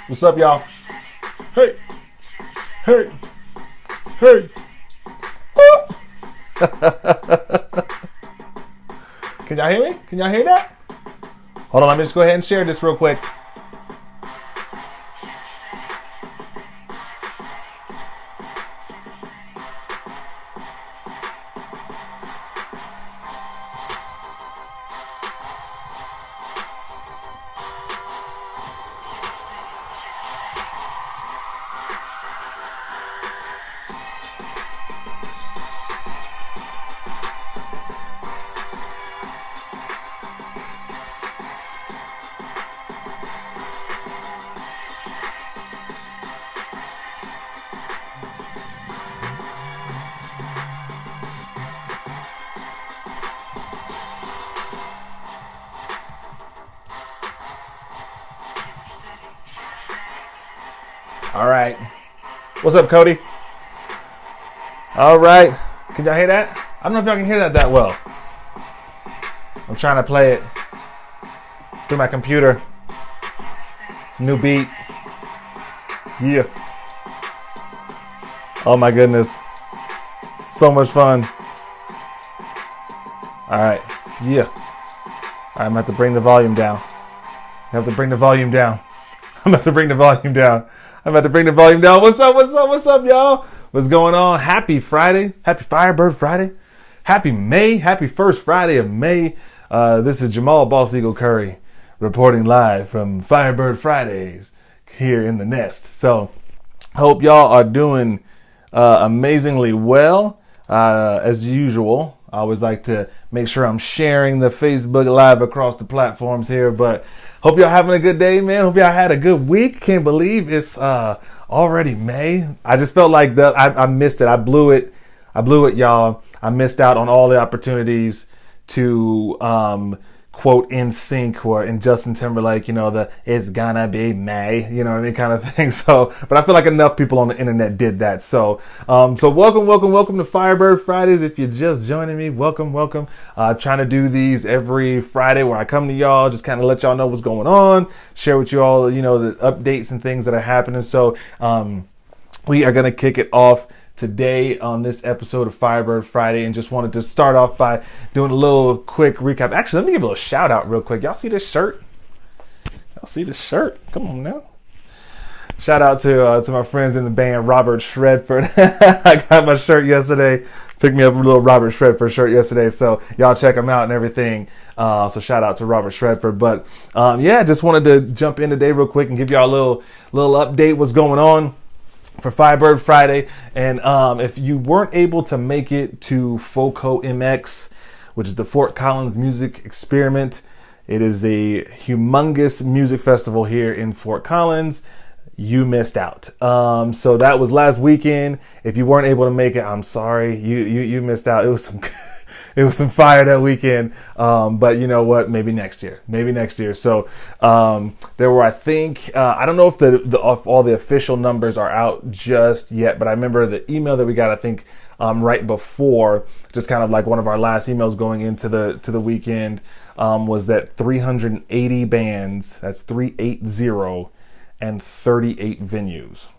What's up, y'all? Hey, hey, hey. Can y'all hear me? Can y'all hear that? Hold on, let me just go ahead and share this real quick. All right. What's up, Cody? All right. Can y'all hear that? I don't know if y'all can hear that well. I'm trying to play it through my computer. It's a new beat. Yeah. Oh my goodness. So much fun. All right. Yeah. All right, I'm going to have to bring the volume down. I have to bring the volume down. I'm about to bring the volume down. What's up, y'all? What's going on? Happy Friday. Happy Firebird Friday. Happy May. Happy first Friday of May. This is Jamal Boss Eagle Curry reporting live from Firebird Fridays here in the Nest. So, hope y'all are doing amazingly well. As usual, I always like to make sure I'm sharing the Facebook Live across the platforms here, but hope y'all having a good day, man. Hope y'all had a good week. Can't believe it's already May. I just felt like I missed it. I blew it, y'all. I missed out on all the opportunities to quote in sync or in Justin Timberlake, the "it's gonna be May," what I mean, kind of thing. So, but I feel like enough people on the internet did that. So welcome to Firebird Fridays. If you're just joining me, welcome. Trying to do these every Friday where I come to y'all, just kind of let y'all know what's going on, share with you all, the updates and things that are happening. So, we are gonna kick it off today on this episode of Firebird Friday, and just wanted to start off by doing a little quick recap. Actually, let me give a little shout out real quick. Y'all see this shirt? Come on now. Shout out to my friends in the band, Robert Shredford. I got my shirt yesterday. Picked me up a little Robert Shredford shirt yesterday, so y'all check him out and everything. So shout out to Robert Shredford. But just wanted to jump in today real quick and give y'all a little update what's going on for Firebird Friday. And if you weren't able to make it to FOCO MX, which is the Fort Collins Music Experiment, it is a humongous music festival here in Fort Collins. You missed out. So that was last weekend. If you weren't able to make it, I'm sorry. You missed out. It was some fire that weekend. But you know what? Maybe next year. So there were, I think, I don't know if all the official numbers are out just yet, but I remember the email that we got, I think, right before, just kind of like one of our last emails going into the weekend, was that 380 bands, that's 380, and 38 venues.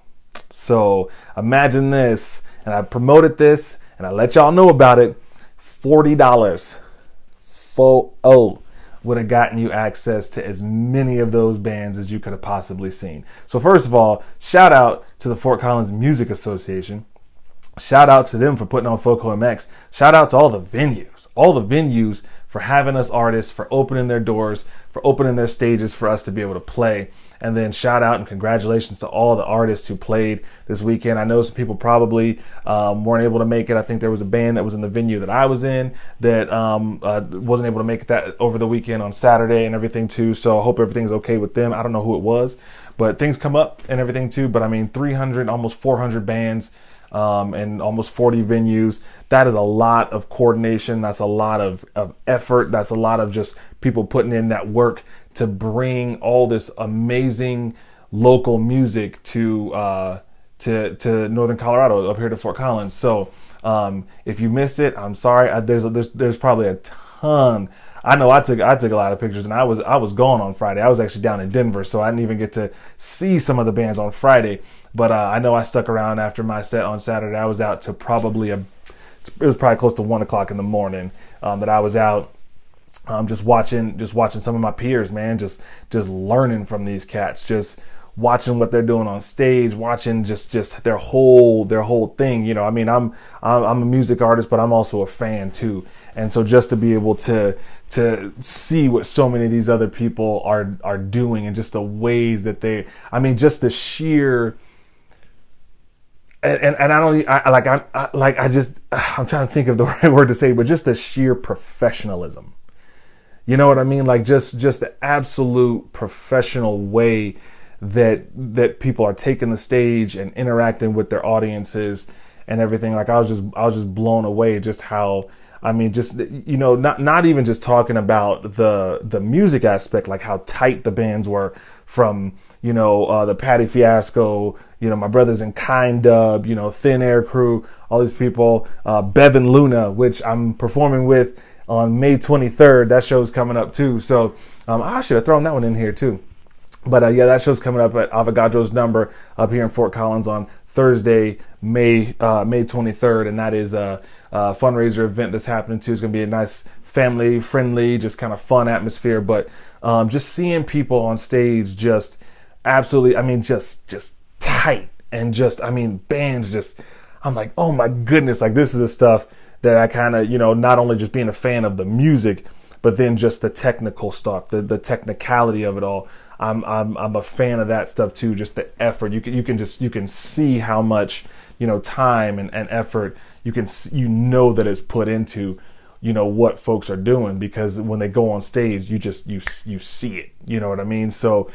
So imagine this, and I promoted this, and I let y'all know about it. $40 would have gotten you access to as many of those bands as you could have possibly seen. So first of all, shout out to the Fort Collins Music Association. Shout out to them for putting on FOCO MX. Shout out to all the venues for having us artists, for opening their doors, for opening their stages for us to be able to play. And then shout out and congratulations to all the artists who played this weekend. I know some people probably weren't able to make it. I think there was a band that was in the venue that I was in that wasn't able to make that over the weekend on Saturday and everything too. So I hope everything's okay with them. I don't know who it was, but things come up and everything too. But I mean, 300, almost 400 bands and almost 40 venues. That is a lot of coordination. That's a lot of effort. That's a lot of just people putting in that work to bring all this amazing local music to Northern Colorado, up here to Fort Collins. So if you missed it, I'm sorry. There's probably a ton. I know I took a lot of pictures, and I was gone on Friday. I was actually down in Denver, so I didn't even get to see some of the bands on Friday. But I know I stuck around after my set on Saturday. I was out to it was probably close to 1:00 in the morning that I was out. Just watching some of my peers, man, just learning from these cats, just watching what they're doing on stage, watching just their whole thing. You know, I mean, I'm a music artist, but I'm also a fan too. And so just to be able to see what so many of these other people are doing, and just the ways that just the sheer, and I'm trying to think of the right word to say, but just the sheer professionalism. You know what I mean? Like just the absolute professional way that people are taking the stage and interacting with their audiences and everything. Like I was just blown away just how, I mean, just, you know, not even just talking about the music aspect, like how tight the bands were from, you know, the Patty Fiasco, you know, my brothers in Kind Dub, you know, Thin Air Crew, all these people, Bevan Luna, which I'm performing with on May 23rd. That show's coming up too. So I should have thrown that one in here too. But yeah, that show's coming up at Avogadro's Number up here in Fort Collins on Thursday, May 23rd. And that is a fundraiser event that's happening too. It's going to be a nice family friendly, just kind of fun atmosphere. But just seeing people on stage, just absolutely, I mean, just tight, and just, I mean, bands just, I'm like, oh my goodness, like this is the stuff that I kind of, you know, not only just being a fan of the music, but then just the technical stuff, the technicality of it all. I'm a fan of that stuff too. Just the effort. You can see how much, you know, time and effort you know that is put into, you know, what folks are doing, because when they go on stage, you see it. You know what I mean? So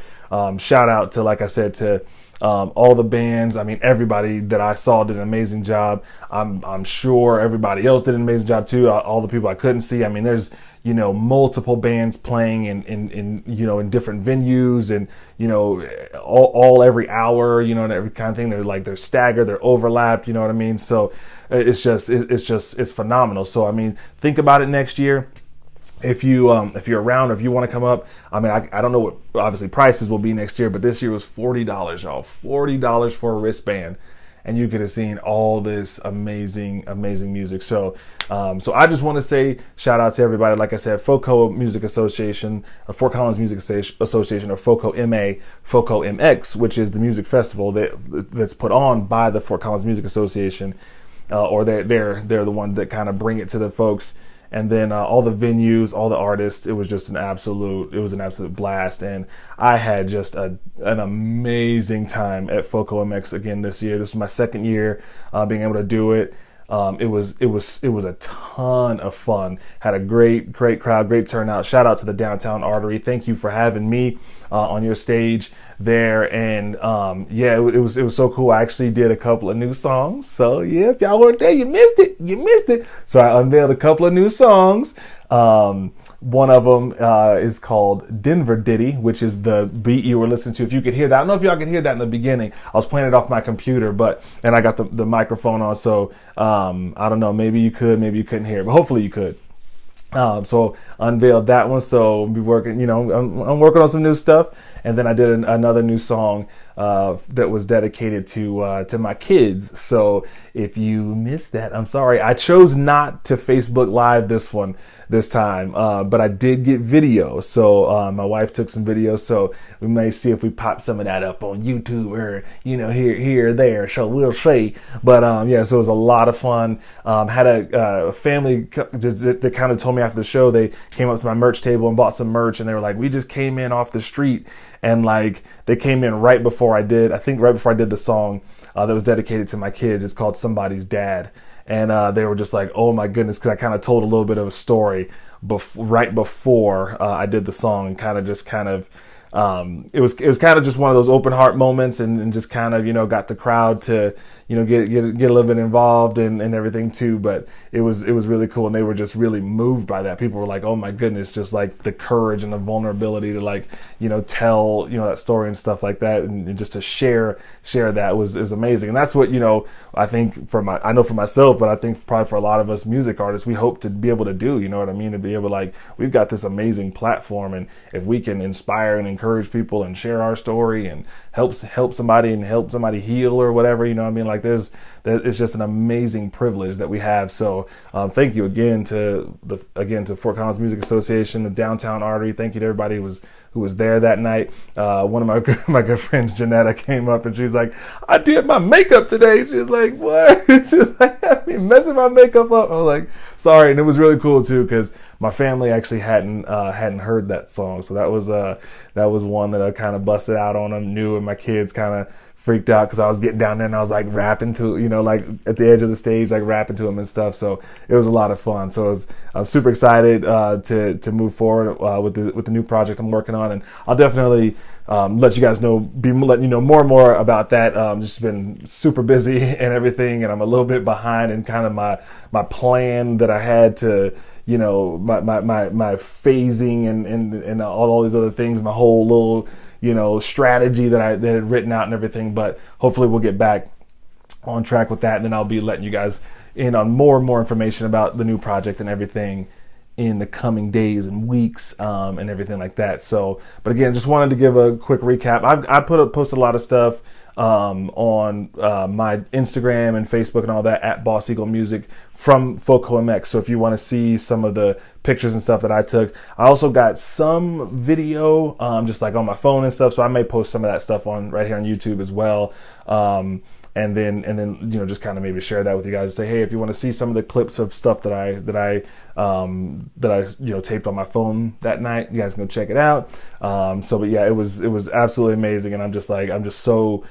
shout out to, like I said, to all the bands. I mean, everybody that I saw did an amazing job. I'm sure everybody else did an amazing job too. All the people I couldn't see. I mean, there's, you know, multiple bands playing in you know, in different venues, and, you know, all every hour, you know, and every kind of thing. They're staggered, they're overlapped, you know what I mean? So it's phenomenal. So, I mean, think about it next year. If you're around, or if you want to come up, I mean, I don't know what obviously prices will be next year, but this year was $40, y'all. $40 for a wristband, and you could have seen all this amazing music. So I just want to say shout out to everybody. Like I said, FOCO Music Association, Fort Collins Music Association, or FOCO MA, FOCO MX, which is the music festival that's put on by the Fort Collins Music Association, or they're the one that kind of bring it to the folks. And then all the venues, all the artists, it was an absolute blast. And I had just an amazing time at FOCO MX again this year. This was my second year being able to do it. It was a ton of fun. Had a great crowd, great turnout. Shout out to the Downtown Artery. Thank you for having me on your stage there. And yeah, it was so cool. I actually did a couple of new songs. So yeah, if y'all weren't there, you missed it. So I unveiled a couple of new songs. One of them is called Denver Ditty, which is the beat you were listening to. If you could hear that, I don't know if y'all could hear that in the beginning. I was playing it off my computer, and I got the microphone on, so I don't know. Maybe you could, maybe you couldn't hear it, but hopefully you could. So unveiled that one. So be working, you know, I'm working on some new stuff. And then I did another new song that was dedicated to my kids. So if you missed that, I'm sorry. I chose not to Facebook Live this time, but I did get video. So my wife took some videos. So we may see if we pop some of that up on YouTube, or, you know, here or there. So we'll see. But yeah, so it was a lot of fun. Had a family that kind of told me after the show, they came up to my merch table and bought some merch, and they were like, we just came in off the street. And like, they came in right before I did the song that was dedicated to my kids. It's called Somebody's Dad. And they were just like, oh my goodness, because I kind of told a little bit of a story right before I did the song, and kind of it was kind of just one of those open heart moments, and just kind of, got the crowd to, get a little bit involved and everything too. But it was really cool, and they were just really moved by that. People were like, oh my goodness, just like the courage and the vulnerability to like, tell, that story and stuff like that, and just to share that is amazing. And that's what, I think I know for myself, but I think probably for a lot of us music artists, we hope to be able to do, to be able to, like, we've got this amazing platform, and if we can inspire and encourage people and share our story and help somebody and help somebody heal or whatever, like it's just an amazing privilege that we have. So thank you again to Fort Collins Music Association, the Downtown Artery. Thank you to everybody who was there that night. One of my good friends, Janetta, came up and she's like, I did my makeup today. She's like, what? She's like, I mean, messing my makeup up. I was like, sorry. And it was really cool too, because my family actually hadn't heard that song. So that was one that I kind of busted out on them, knew, and my kids kind of freaked out because I was getting down there and I was like rapping to, like at the edge of the stage, like rapping to them and stuff. So it was a lot of fun. So I'm super excited to move forward with the new project I'm working on, and I'll definitely let you guys know, letting you know more and more about that. Just been super busy and everything, and I'm a little bit behind in kind of my plan that I had to, my phasing and all these other things, my whole little strategy that I had written out and everything. But hopefully we'll get back on track with that, and then I'll be letting you guys in on more and more information about the new project and everything in the coming days and weeks, and everything like that. So, but again, just wanted to give a quick recap. I posted a lot of stuff on my Instagram and Facebook and all that at Boss Eagle Music from Foco MX. So if you want to see some of the pictures and stuff that I took, I also got some video just like on my phone and stuff. So I may post some of that stuff right here on YouTube as well. And then just kind of maybe share that with you guys and say, hey, if you want to see some of the clips of stuff that I taped on my phone that night, you guys can go check it out. But yeah, it was absolutely amazing, and I'm just so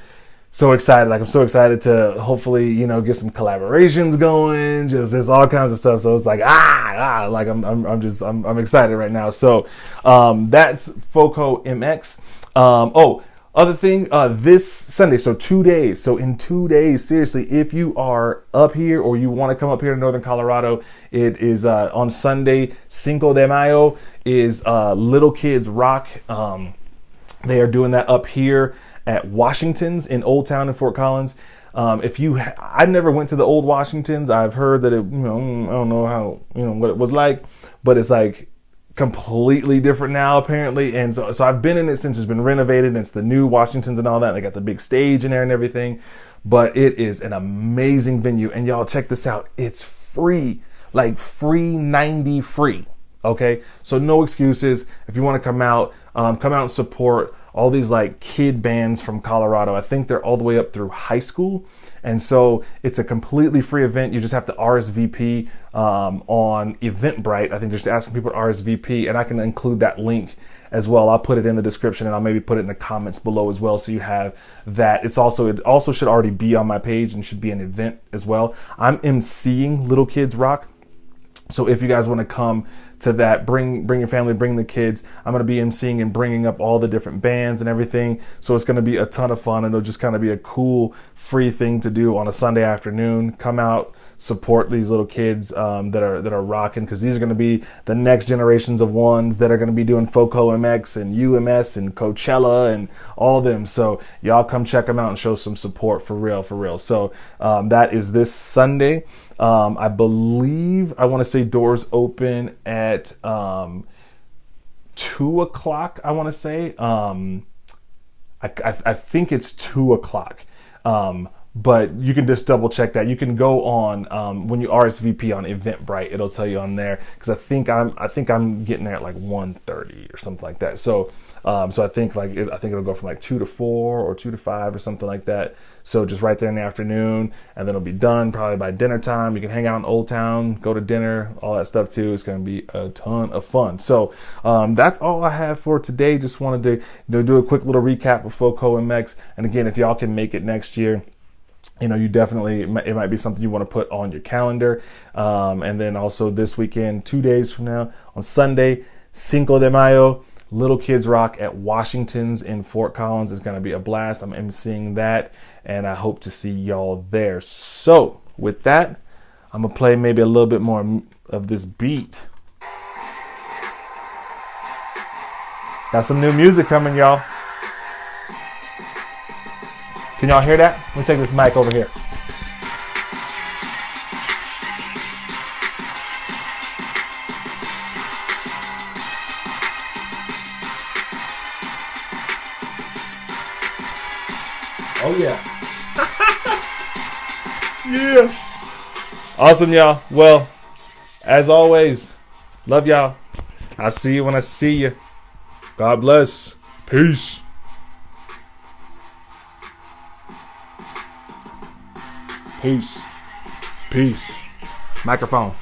excited. Like, I'm so excited to hopefully get some collaborations going, just all kinds of stuff. So it's like like I'm excited right now. So that's Foco MX. Other thing, this Sunday, so 2 days. So in 2 days, seriously, if you are up here or you want to come up here to Northern Colorado, it is on Sunday, Cinco de Mayo is Little Kids Rock. They are doing that up here at Washington's in Old Town in Fort Collins. I never went to the old Washington's. I've heard that I don't know how, what it was like, but it's like completely different now apparently. And so I've been in it since it's been renovated, and it's the new Washington's and all that. And they got the big stage in there and everything, but it is an amazing venue. And y'all check this out. It's free, like free 90 free. Okay. So no excuses. If you want to come out and support all these like kid bands from Colorado. I think they're all the way up through high school. And so it's a completely free event. You just have to RSVP on Eventbrite. I think just asking people to RSVP, and I can include that link as well. I'll put it in the description, and I'll maybe put it in the comments below as well, so you have that. It also should already be on my page and should be an event as well. I'm emceeing Little Kids Rock. So if you guys want to come to that, bring your family, bring the kids. I'm going to be emceeing and bringing up all the different bands and everything. So it's going to be a ton of fun, and it'll just kind of be a cool, free thing to do on a Sunday afternoon. Come out, support these little kids that are rocking, because these are going to be the next generations of ones that are going to be doing Foco MX and UMS and Coachella and all of them. So y'all come check them out and show some support for real. So that is this Sunday. I believe, I want to say doors open at 2 o'clock. I want to say I think it's 2 o'clock. But you can just double check that. You can go on when you RSVP on Eventbrite, it'll tell you on there, because I think I'm getting there at like 1:30 or something like that. So I think it'll go from like 2 to 4 or 2 to 5 or something like that. So just right there in the afternoon, and then it'll be done probably by dinner time. You can hang out in Old Town, go to dinner, all that stuff too. It's going to be a ton of fun. So that's all I have for today. Just wanted to do a quick little recap of Foco MX. And again, if y'all can make it next year, you definitely, it might be something you want to put on your calendar. And then also this weekend, 2 days from now, on Sunday, Cinco de Mayo, Little Kids Rock at Washington's in Fort Collins is going to be a blast. I'm emceeing that, and I hope to see y'all there. So with that, I'm going to play maybe a little bit more of this beat. Got some new music coming, y'all. Can y'all hear that? Let me take this mic over here. Oh, yeah. Yeah. Awesome, y'all. Well, as always, love y'all. I'll see you when I see you. God bless. Peace. Peace. Peace. Microphone.